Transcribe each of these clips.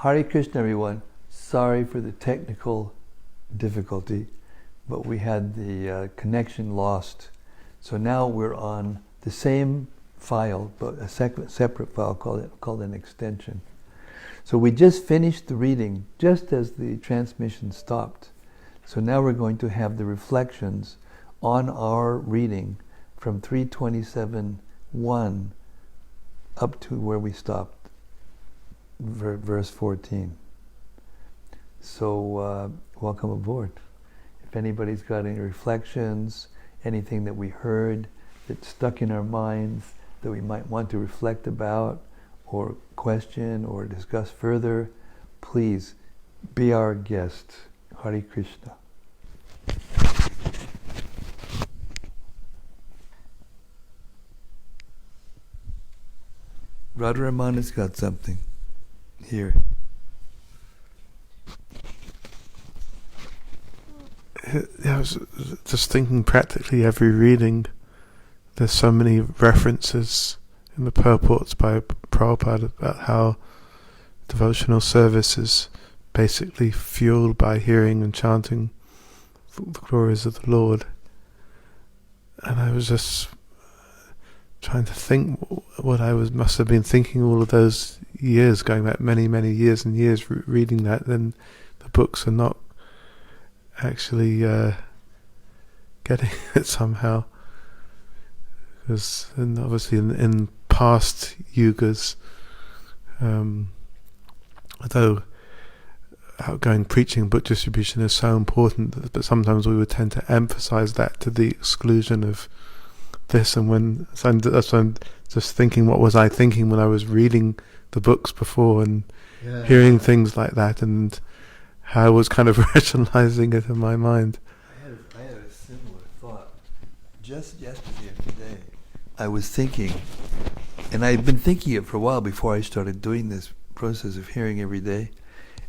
Hare Krishna, everyone. Sorry for the technical difficulty, but we had the connection lost. So now we're on the same file, but a separate file called an extension. So we just finished the reading just as the transmission stopped. So now we're going to have the reflections on our reading from 327.1 up to where we stopped, verse 14. So welcome aboard. If anybody's got any reflections, anything that we heard that's stuck in our minds that we might want to reflect about or question or discuss further, please be our guest. Hare Krishna. Radharamana's got something here. I was just thinking, practically every reading, there's so many references in the purports by Prabhupada about how devotional service is basically fueled by hearing and chanting the glories of the Lord. And I was just trying to think what I must have been thinking all of those years, going back many, many years and years, reading that. Then the books are not actually getting it somehow, because obviously in past yugas, although outgoing preaching, book distribution is so important, but sometimes we would tend to emphasize that to the exclusion of this. And that's when I'm just thinking, what was I thinking when I was reading the books before and hearing things like that, and how I was kind of rationalizing it in my mind. I had a similar thought just yesterday and today. I was thinking, and I've been thinking it for a while before I started doing this process of hearing every day,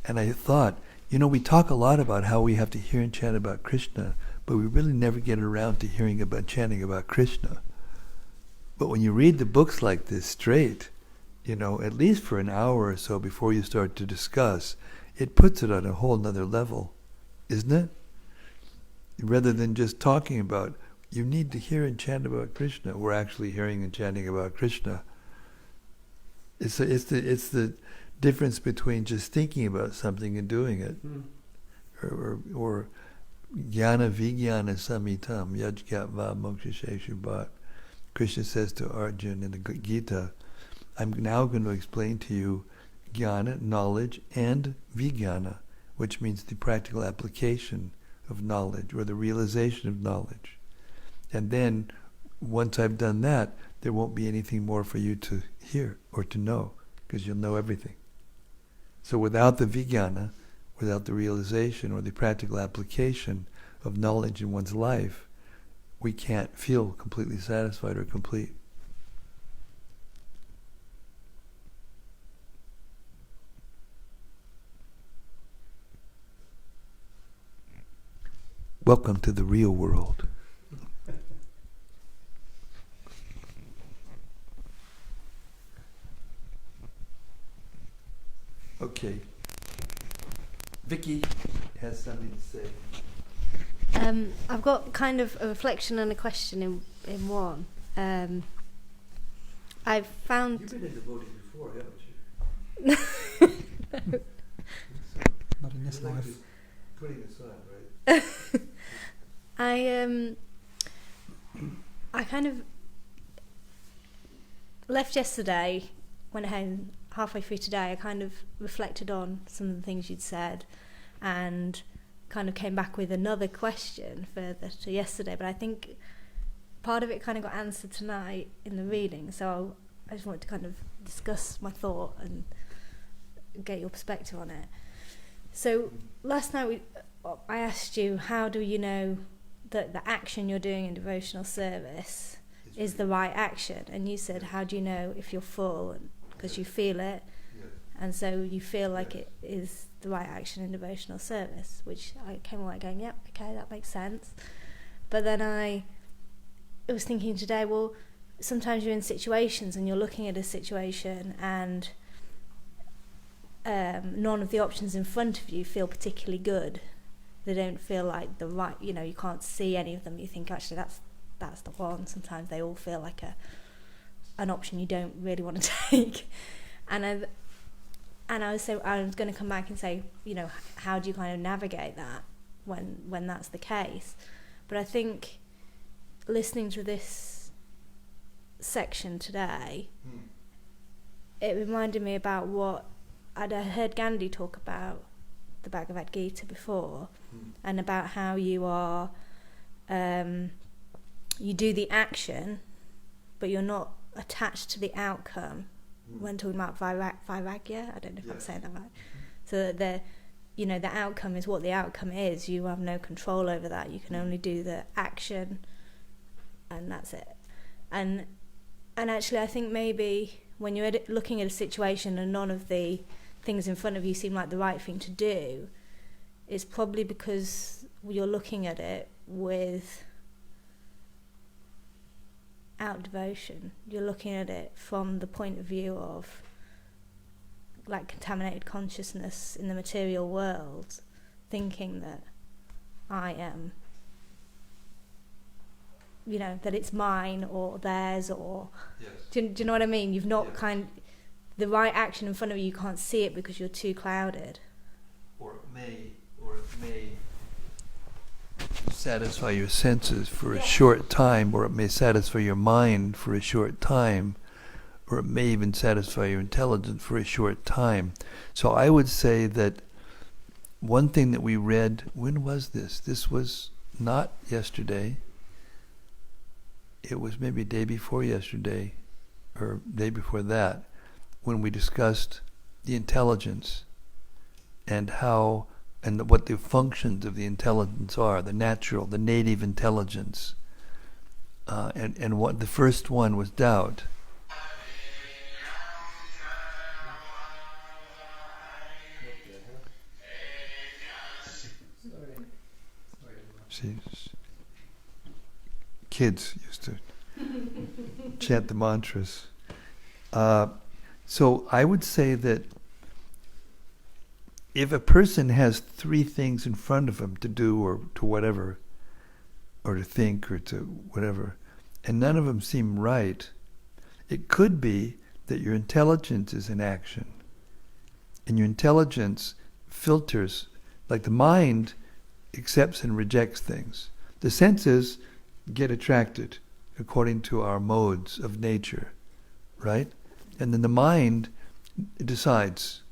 and I thought, we talk a lot about how we have to hear and chant about Krishna, but we really never get around to chanting about Krishna. But when you read the books like this straight, at least for an hour or so before you start to discuss, it puts it on a whole nother level, isn't it? Rather than just talking about, you need to hear and chant about Krishna, we're actually hearing and chanting about Krishna. It's the difference between just thinking about something and doing it. Or jnana vijnana samitam yajgatva mokshasheshu. Krishna says to Arjuna in the Gita, I'm now going to explain to you jnana, knowledge, and vijnana, which means the practical application of knowledge or the realization of knowledge. And then, once I've done that, there won't be anything more for you to hear or to know, because you'll know everything. So without the vijnana, without the realization or the practical application of knowledge in one's life, we can't feel completely satisfied or complete. Welcome to the real world. Okay. Vicky has something to say. I've got kind of a reflection and a question in one. I've found... You've been in devoting before, haven't you? No. Not in this life. Putting aside, right? I kind of left yesterday, went home halfway through today. I kind of reflected on some of the things you'd said and kind of came back with another question further to yesterday, but I think part of it kind of got answered tonight in the reading, so I just wanted to kind of discuss my thought and get your perspective on it. So last night I asked you, how do you know that the action you're doing in devotional service is the right action? And you said, how do you know if you're full? Because you feel it, and so you feel like it is the right action in devotional service, which I came away going, yep, okay, that makes sense. But then I was thinking today, well, sometimes you're in situations and you're looking at a situation and none of the options in front of you feel particularly good. They don't feel like the right, you can't see any of them. You think, actually, that's the one. Sometimes they all feel like an option you don't really want to take. And I was going to come back and say, how do you kind of navigate that when that's the case? But I think listening to this section today, it reminded me about what I'd heard Gandhi talk about the Bhagavad Gita before, and about how you are, you do the action, but you're not attached to the outcome. When talking about vairagya, I don't know if I'm saying that right. So that the outcome is what the outcome is. You have no control over that. You can only do the action, and that's it. And actually, I think maybe when you're looking at a situation and none of the things in front of you seem like the right thing to do, it's probably because you're looking at it with out devotion. You're looking at it from the point of view of like contaminated consciousness in the material world, thinking that I am, that it's mine or theirs, or do you know what I mean? You've not the right action in front of you, you can't see it because you're too clouded. Or it may satisfy your senses for a short time, or it may satisfy your mind for a short time, or it may even satisfy your intelligence for a short time. So I would say that one thing that we read, when was this? This was not yesterday. It was maybe day before yesterday, or day before that, when we discussed the intelligence and how and what the functions of the intelligence are, the natural, the native intelligence. And what the first one was doubt. See, kids used to chant the mantras. So I would say that if a person has three things in front of him to do or to whatever, or to think or to whatever, and none of them seem right, it could be that your intelligence is in action. And your intelligence filters, like the mind accepts and rejects things. The senses get attracted according to our modes of nature, right? And then the mind decides,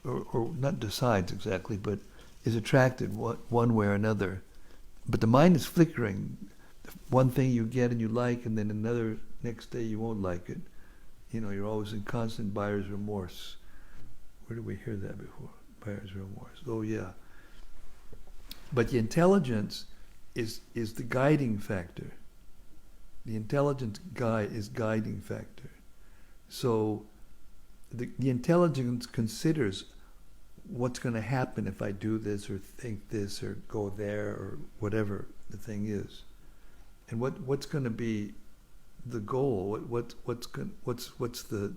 or not decides exactly, but is attracted one way or another. But the mind is flickering. One thing you get and you like, and then another next day you won't like it. You're always in constant buyer's remorse. Where did we hear that before? Buyer's remorse. Oh yeah. But the intelligence is the guiding factor. The intelligence is guiding factor. So the intelligence considers what's going to happen if I do this or think this or go there or whatever the thing is, and what's going to be the goal. What's the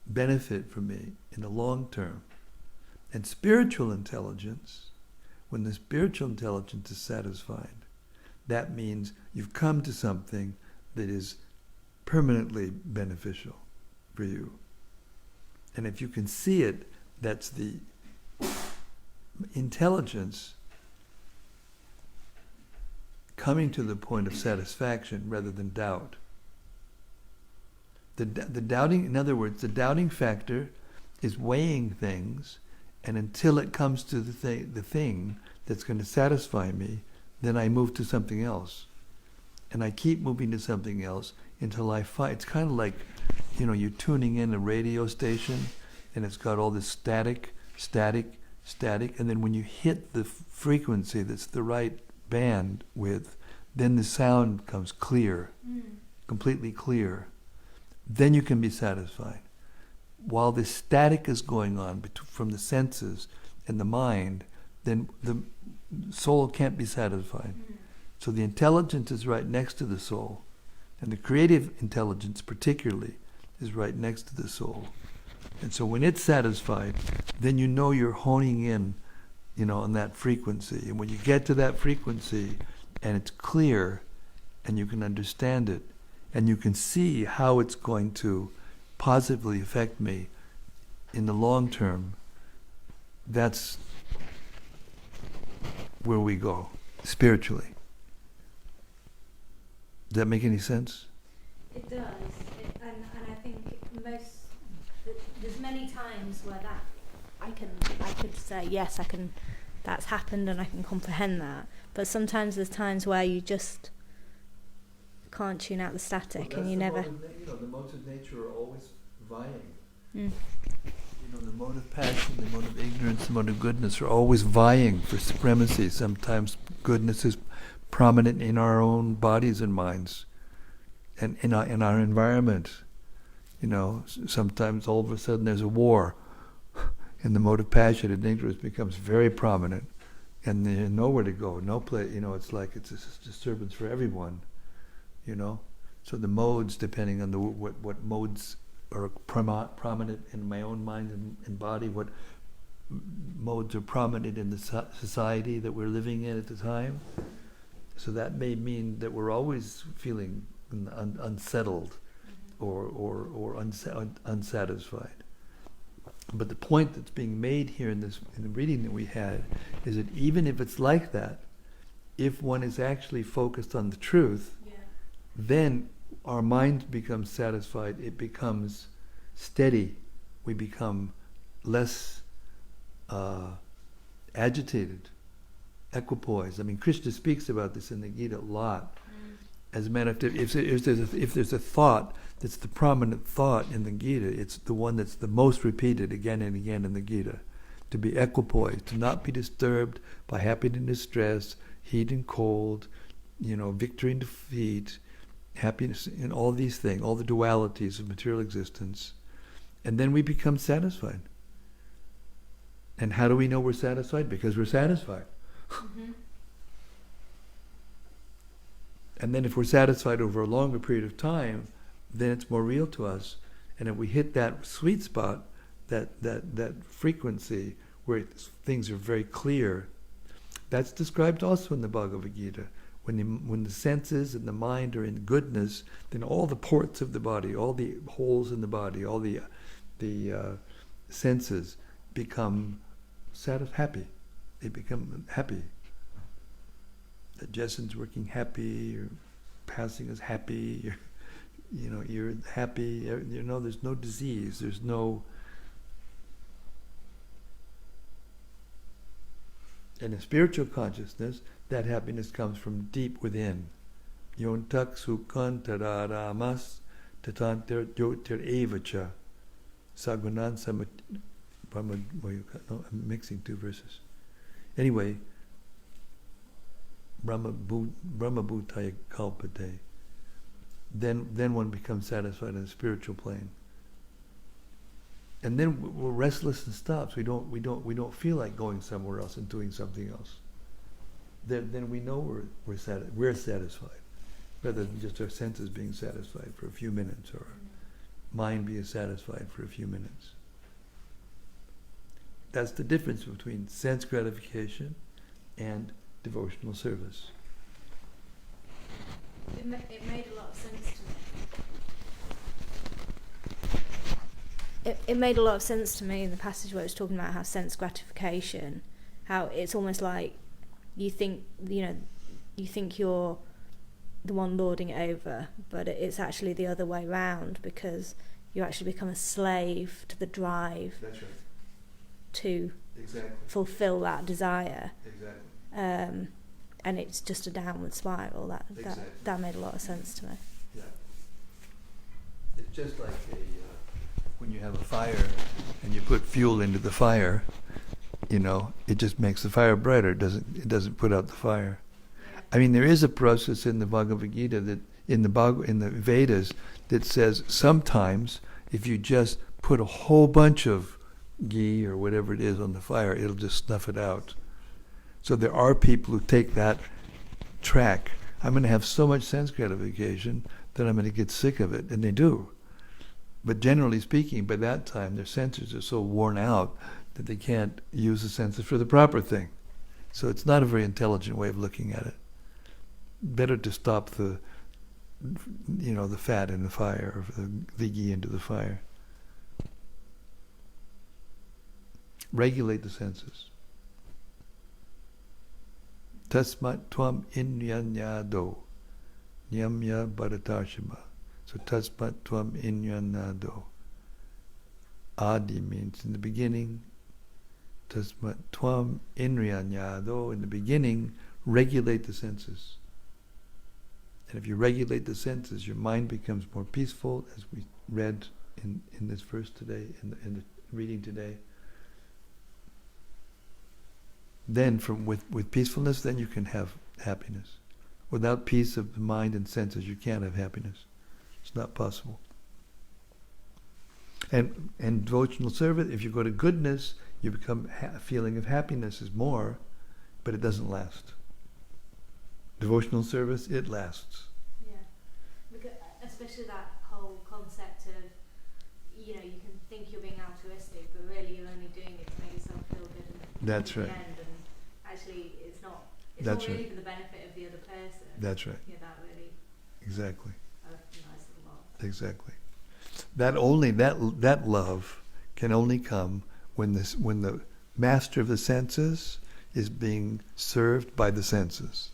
benefit for me in the long term. And spiritual intelligence, when the spiritual intelligence is satisfied, that means you've come to something that is permanently beneficial for you. And if you can see it, that's the intelligence coming to the point of satisfaction rather than doubt. The doubting, in other words, the doubting factor is weighing things, and until it comes to the thing that's going to satisfy me, then I move to something else. And I keep moving to something else until I find, it's kind of like, you're tuning in a radio station and it's got all this static, and then when you hit the frequency that's the right band width, then the sound becomes clear, completely clear. Then you can be satisfied. While the static is going on from the senses and the mind, then the soul can't be satisfied. So the intelligence is right next to the soul, and the creative intelligence particularly is right next to the soul. And so when it's satisfied, then you know you're honing in, on that frequency. And when you get to that frequency and it's clear and you can understand it and you can see how it's going to positively affect me in the long term, that's where we go spiritually. Does that make any sense? It does, and I think there's many times where that I could say yes, that's happened and I can comprehend that. But sometimes there's times where you just can't tune out the static, and you never. The modes of nature are always vying. Mm. The mode of passion, the mode of ignorance, the mode of goodness are always vying for supremacy. Sometimes goodness is prominent in our own bodies and minds, and in our environment. Sometimes all of a sudden there's a war, and the mode of passion and ignorance becomes very prominent, and there's nowhere to go, no place. It's like it's a disturbance for everyone. So the modes, depending on what modes are prominent in my own mind and body, what modes are prominent in the society that we're living in at the time. So that may mean that we're always feeling unsettled or unsatisfied. But the point that's being made here in the reading that we had is that even if it's like that, if one is actually focused on the truth, then our mind becomes satisfied, it becomes steady, we become less agitated, equipoised. I mean, Krishna speaks about this in the Gita a lot. As a matter of fact, if there's a thought that's the prominent thought in the Gita, it's the one that's the most repeated again and again in the Gita. To be equipoised, to not be disturbed by happiness and distress, heat and cold, victory and defeat, happiness and all these things, all the dualities of material existence. And then we become satisfied. And how do we know we're satisfied? Because we're satisfied. Mm-hmm. And then if we're satisfied over a longer period of time, then it's more real to us. And if we hit that sweet spot, that frequency where things are very clear, that's described also in the Bhagavad Gita. When the senses and the mind are in goodness, then all the ports of the body, all the holes in the body, all the senses become happy. They become happy. Digestion's working happy, your passing is happy, you're happy, there's no disease, there's no... And in spiritual consciousness, that happiness comes from deep within. Yontak sukhan tararamas tatantir yotir evacha sagunan samat... No, I'm mixing two verses. Anyway, Brahma bhutaya kalpate. Then one becomes satisfied in the spiritual plane. And then we're restless and stops. We don't feel like going somewhere else and doing something else. Then we know we're satisfied, rather than just our senses being satisfied for a few minutes or mind being satisfied for a few minutes. That's the difference between sense gratification and devotional service. It made a lot of sense to me. It made a lot of sense to me in the passage where it was talking about how sense gratification, how it's almost like you think you're the one lording it over, but it's actually the other way round, because you actually become a slave to the drive. That's right. To exactly. fulfill that desire. Exactly. And it's just a downward spiral. That made a lot of sense to me. Yeah. It's just like when you have a fire and you put fuel into the fire, it just makes the fire brighter. It doesn't put out the fire. I mean, there is a process in the Bhagavad Gita that in the Vedas that says sometimes if you just put a whole bunch of ghee or whatever it is on the fire, it'll just snuff it out. So there are people who take that track. I'm going to have so much sense gratification that I'm going to get sick of it, and they do. But generally speaking, by that time, their senses are so worn out that they can't use the senses for the proper thing. So it's not a very intelligent way of looking at it. Better to stop the fat in the fire, or the ghee into the fire. Regulate the senses. Tasmat tvam inyanyado nyamya bharatashima. So tasmat tvam inyanyado. Adi means in the beginning. Tasmat tvam inriyanyado, in the beginning, regulate the senses. And if you regulate the senses, your mind becomes more peaceful, as we read in this verse today, in the reading today. Then with peacefulness, then you can have happiness. Without peace of the mind and senses, you can't have happiness. It's not possible. And devotional service, if you go to goodness, you become a feeling of happiness is more, but it doesn't last. Devotional service, it lasts. Yeah, because especially that whole concept of, you can think you're being altruistic, but really you're only doing it to make yourself feel good. That's right. And actually, it's not That's really right. for the benefit of the other person. That's right. Yeah, that really. Exactly. I recognise it a lot. Exactly. That love can only come when the master of the senses is being served by the senses.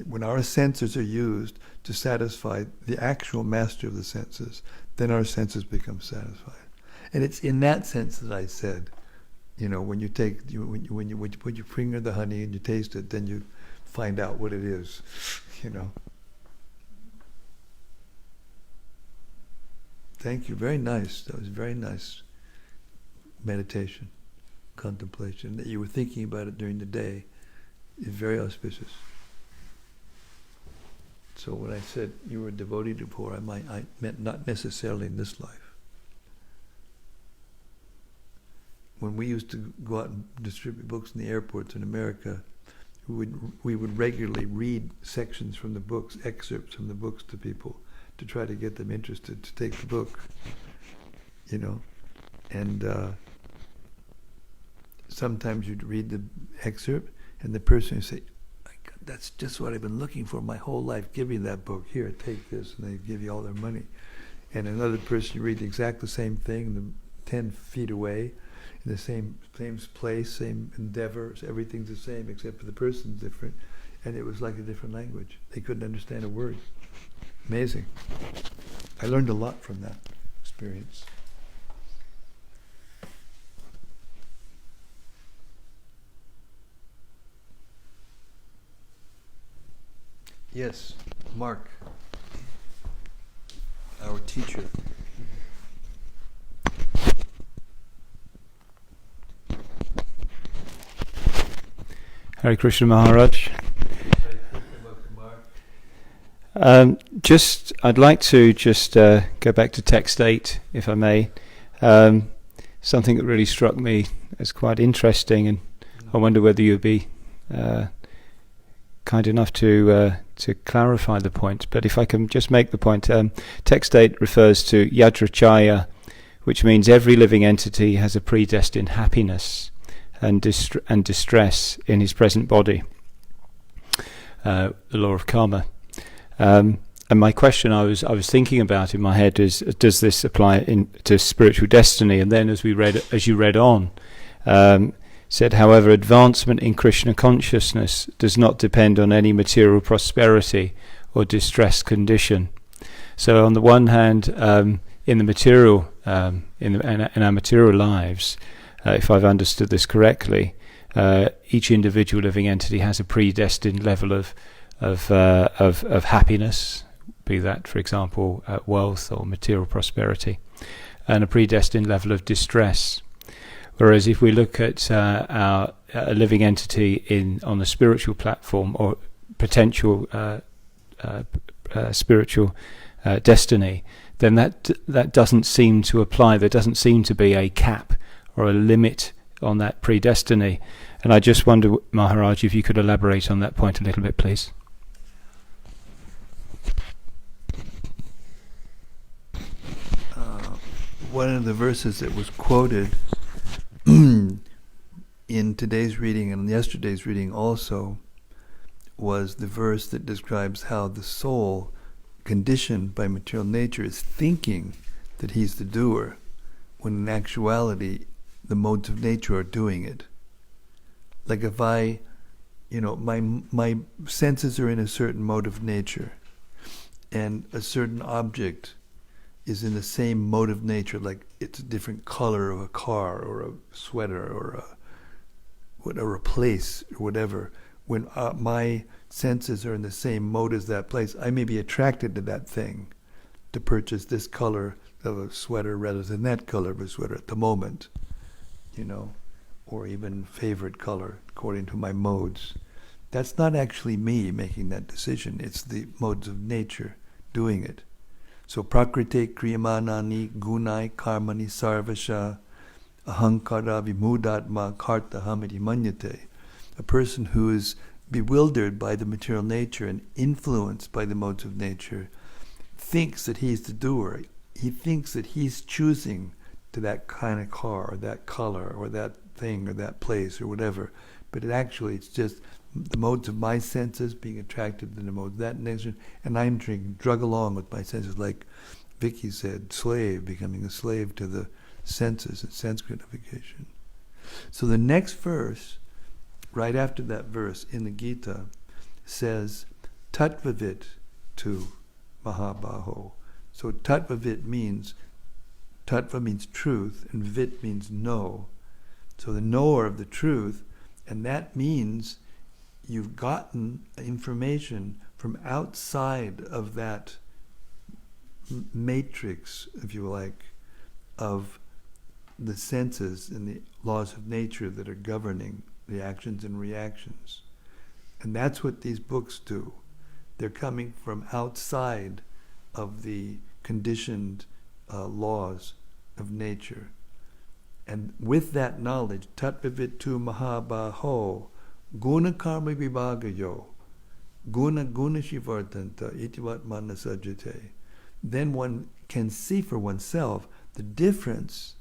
When our senses are used to satisfy the actual master of the senses, then our senses become satisfied. And it's in that sense that I said, when you bring her the honey and you taste it, then you find out what it is, Thank you. Very nice. That was very nice meditation, contemplation. That you were thinking about it during the day is very auspicious. So when I said you were a devotee before, I meant not necessarily in this life. When we used to go out and distribute books in the airports in America, we would regularly read sections from the books, excerpts from the books to people, to try to get them interested to take the book, and sometimes you'd read the excerpt and the person would say, "That's just what I've been looking for my whole life. Give me that book. Here, take this," and they give you all their money. And another person, you read the exact same thing, 10 feet away, in the same place, same endeavor, everything's the same except for the person's different, and it was like a different language. They couldn't understand a word. Amazing. I learned a lot from that experience. Yes, Mark, our teacher. Hare Krishna Maharaj. I'd like to go back to text 8, if I may. Something that really struck me as quite interesting, and I wonder whether you'd be kind enough to clarify the point. But if I can just make the point, text 8 refers to yadrachaya, which means every living entity has a predestined happiness and distress in his present body. The law of karma. And my question I was thinking about in my head is, does this apply to spiritual destiny? And then as you read on, said, however, advancement in Krishna consciousness does not depend on any material prosperity or distressed condition. So on the one hand, in the material, in our material lives, if I've understood this correctly, each individual living entity has a predestined level of happiness, be that, for example, wealth or material prosperity, and a predestined level of distress. Whereas if we look at a living entity on the spiritual platform or potential spiritual destiny, then that doesn't seem to apply. There doesn't seem to be a cap or a limit on that predestiny. And I just wonder, Maharaj, if you could elaborate on that point a little bit, please. one of the verses that was quoted in today's reading and yesterday's reading also was the verse that describes how the soul, conditioned by material nature, is thinking that he's the doer, when in actuality the modes of nature are doing it. Like if I, my senses are in a certain mode of nature, and a certain object is in the same mode of nature, like it's a different color of a car or a sweater or a place or whatever. When my senses are in the same mode as that place, I may be attracted to that thing to purchase this color of a sweater rather than that color of a sweater at the moment, or even favorite color according to my modes. That's not actually me making that decision. It's the modes of nature doing it. So prakrite kriyamanani gunai karmani sarvasha ahankara vimudatma kartahamiti manyate. A person who is bewildered by the material nature and influenced by the modes of nature thinks that he's the doer. He thinks that he's choosing to that kind of car or that color or that thing or that place or whatever. But it's just the modes of my senses being attracted to the modes of that nature, and I'm drug along with my senses, like Vicky said, becoming a slave to the senses and sense gratification. So the next verse, right after that verse in the Gita, says tattvavit tu mahabaho. So tattvavit means, tattva means truth, and vit means know. So the knower of the truth, and that means you've gotten information from outside of that matrix, if you like, of the senses and the laws of nature that are governing the actions and reactions. And that's what these books do. They're coming from outside of the conditioned laws of nature. And with that knowledge, tattvavitu mahabaho, guna karma vibhagayo, guna shivartanta, itivat manasajate. Then one can see for oneself the difference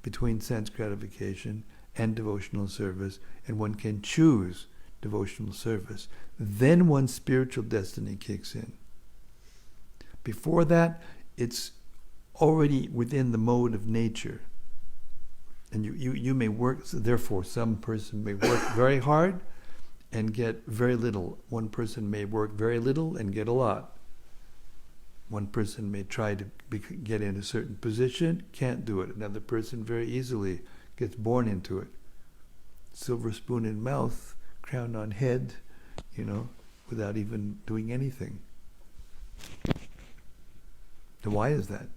between sense gratification and devotional service, and one can choose devotional service. Then one's spiritual destiny kicks in. Before that, it's already within the mode of nature. And you may work, so therefore some person may work very hard and get very little. One person may work very little and get a lot. One person may try to get in a certain position, can't do it. Another person very easily gets born into it. Silver spoon in mouth, crown on head, without even doing anything. So why is that?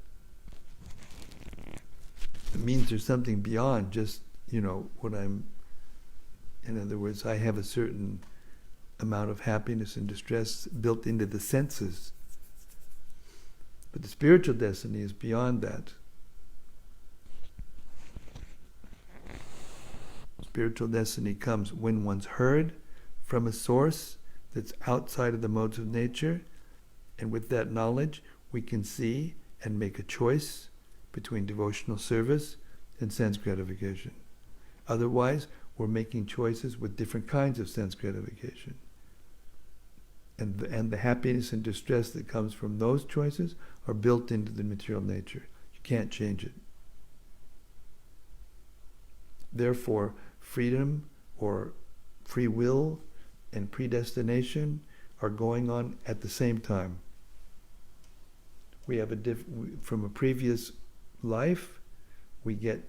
It means there's something beyond just, what I'm, in other words, I have a certain amount of happiness and distress built into the senses. But the spiritual destiny is beyond that. Spiritual destiny comes when one's heard from a source that's outside of the modes of nature, and with that knowledge we can see and make a choice between devotional service and sense gratification. Otherwise, we're making choices with different kinds of sense gratification. And the happiness and distress that comes from those choices are built into the material nature. You can't change it. Therefore, freedom or free will and predestination are going on at the same time. We have from a previous life, we get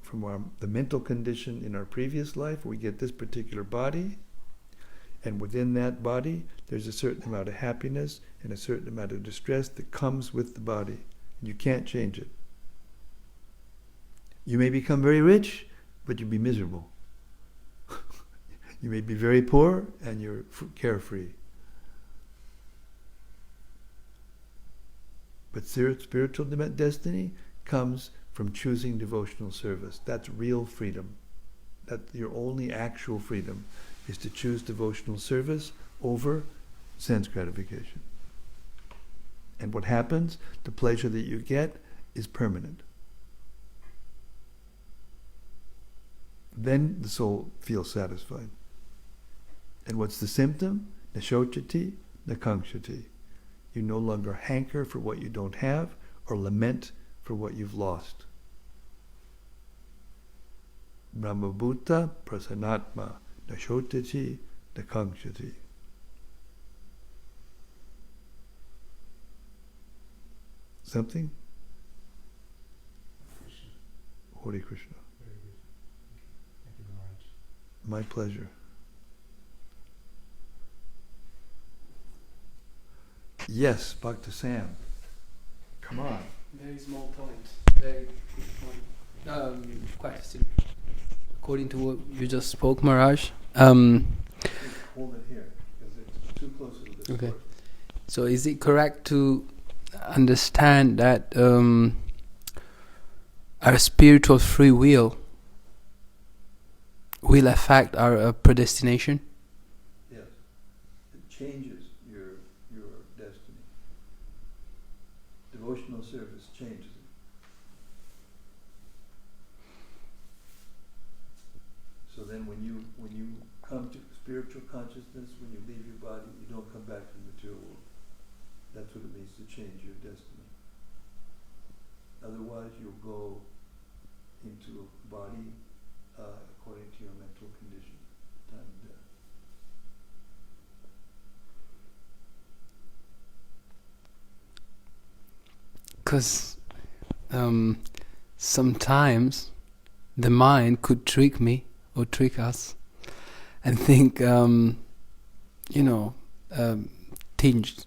from the mental condition in our previous life, we get this particular body, and within that body there's a certain amount of happiness and a certain amount of distress that comes with the body. You can't change it. You may become very rich, but you'll be miserable. You may be very poor and you're carefree. But spiritual destiny comes from choosing devotional service. That's real freedom. That's your only actual freedom, is to choose devotional service over sense gratification. And what happens? The pleasure that you get is permanent. Then the soul feels satisfied. And what's the symptom? Nashochati, nakangshati. You no longer hanker for what you don't have or lament for what you've lost. Brahmabhuta prasanatma nashotati nakangshati. Something? Hare Krishna. Very good. Thank you very much. My pleasure. Yes, Bhakta Sam. Come on. Very small point. Very quick point. Question. According to what you just spoke, Maharaj. Hold it here, because it's too close to this. Okay. So is it correct to understand that our spiritual free will affect our predestination? Yes. It changes your destiny. Devotional service changes it. So then when you come to spiritual consciousness, when you leave your body, you don't come back to the material world. That's what it means to change your destiny. Otherwise, you'll go into a body according to your mental condition, time of death. Because sometimes the mind could trick me or trick us and think, tinge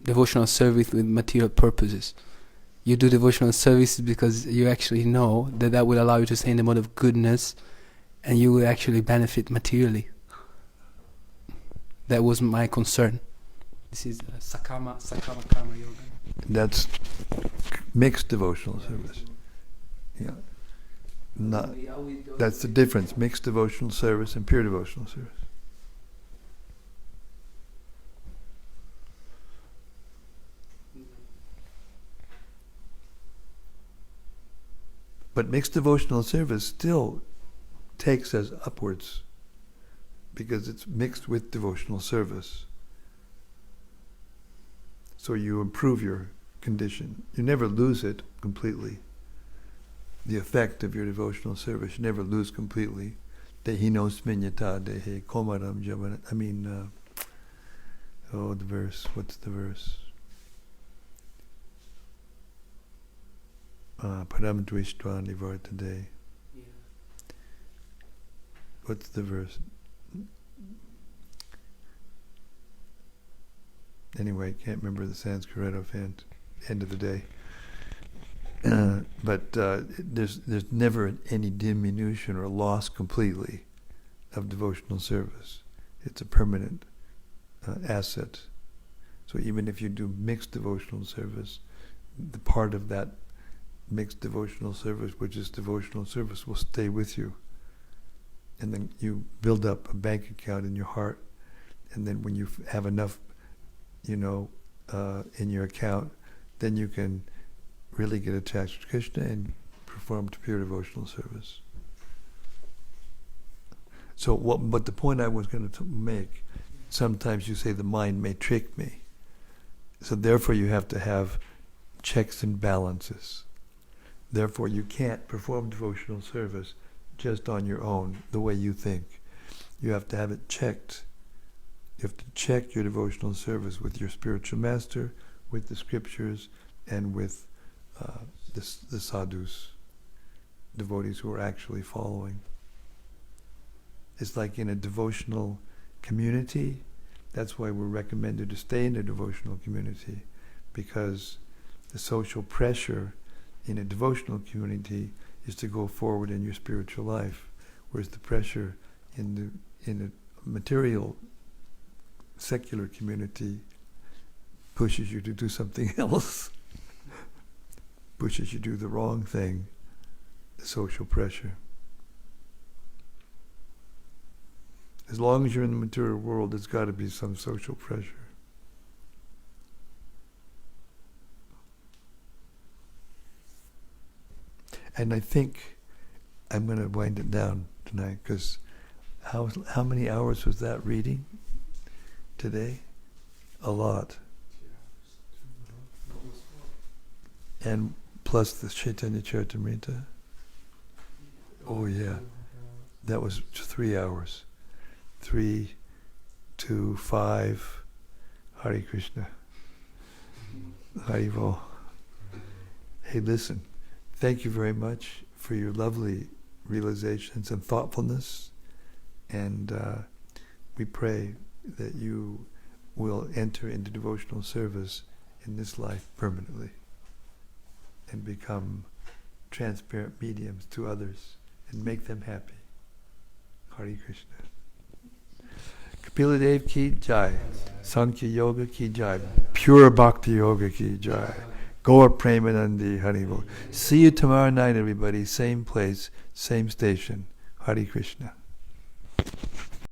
devotional service with material purposes. You do devotional service because you actually know that will allow you to stay in the mode of goodness and you will actually benefit materially. That was my concern. This is Sakama Karma Yoga. That's mixed devotional service. Yeah. Not, that's the difference, mixed devotional service and pure devotional service. But mixed devotional service still takes us upwards because it's mixed with devotional service. So you improve your condition. You never lose it completely. The effect of your devotional service, you never lose completely. Dehinos minyata dehe komaram javanat. The verse. What's the verse? Param dvishtra nivartade. What's the verse? Anyway, can't remember the Sanskrit offhand. End of the day. But there's never any diminution or loss completely of devotional service. It's a permanent asset. So even if you do mixed devotional service, the part of that mixed devotional service, which is devotional service, will stay with you. And then you build up a bank account in your heart, and then when you have enough, in your account, then you can really get attached to Krishna and perform pure devotional service. So but the point I was going to make, sometimes you say the mind may trick me. So therefore you have to have checks and balances. Therefore you can't perform devotional service just on your own, the way you think. You have to have it checked. You have to check your devotional service with your spiritual master, with the scriptures, and with the sadhus, devotees who are actually following. It's like in a devotional community. That's why we're recommended to stay in a devotional community, because the social pressure in a devotional community is to go forward in your spiritual life, whereas the pressure in a material secular community pushes you to do something else, pushes you to do the wrong thing, the social pressure. As long as you're in the material world, there's got to be some social pressure. And I think I'm going to wind it down tonight, because how many hours was that reading today? A lot. And plus the Chaitanya Charitamrita. Oh yeah, that was 3 hours. 3 to 5. Hare Krishna. Haribol. Hey, listen. Thank you very much for your lovely realizations and thoughtfulness. And we pray that you will enter into devotional service in this life permanently and become transparent mediums to others and make them happy. Hare Krishna. Kapila Dev ki jai. Sankhya Yoga ki jai. Pure Bhakti Yoga ki jai. Gaur Premanandi Haribol. See you tomorrow night, everybody. Same place, same station. Hare Krishna.